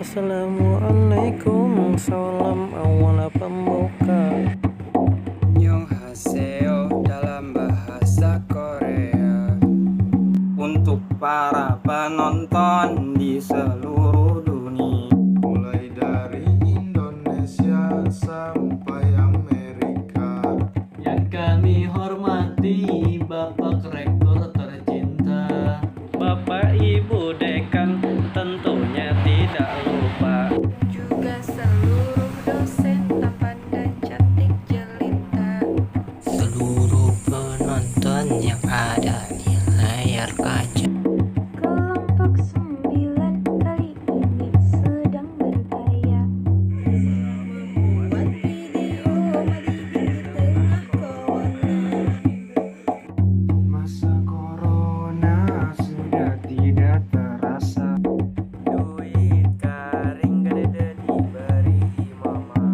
Assalamualaikum, salam awal pembuka. Annyeonghaseyo dalam bahasa Korea. Untuk para penonton di seluruh dunia, mulai dari Indonesia sampai Amerika. Yang kami hormati Bapak Rektor tercinta, Bapak Ibu Dekan tentunya tidak lupa. Juga seluruh dosen tampan dan cantik jelita. Seluruh penonton yang ada di layar kaca. Kelompok 9 kali ini sedang berkarya membuat video di tengah corona. masa corona sudah tidak terasa. Duit garing gede diberi mama.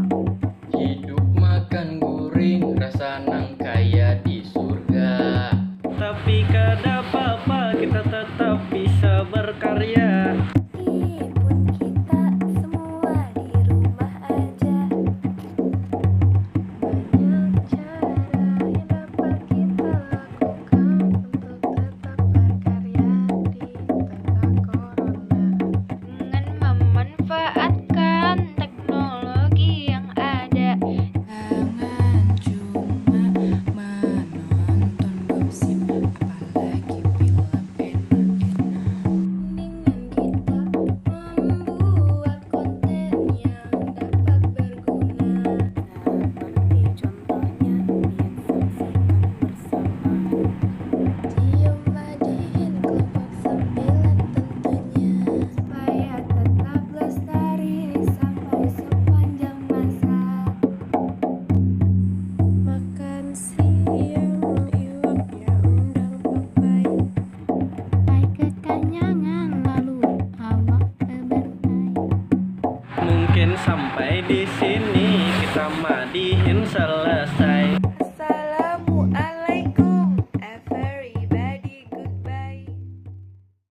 hidup makan guring rasa nang kaya di surga. Tapi kada apa-apa, kita tetap bisa berkarya. Meskipun kita semua di rumah aja, banyak cara yang dapat kita lakukan untuk tetap berkarya di tengah corona. Dengan memanfaatkan teknologi yang ada, jangan cuma menonton gosip, apalagi film enak-enak. Mendingan kita membuat konten yang dapat berguna, seperti contohnya yang saksikan bersama. Cium bagiin kelompok 9 tentunya, supaya tetap lestari sampai sepanjang masa. Makan siang iwaknya undang papai, sampai kekenyangan lalu awak berberkai. Mungkin sampai di sini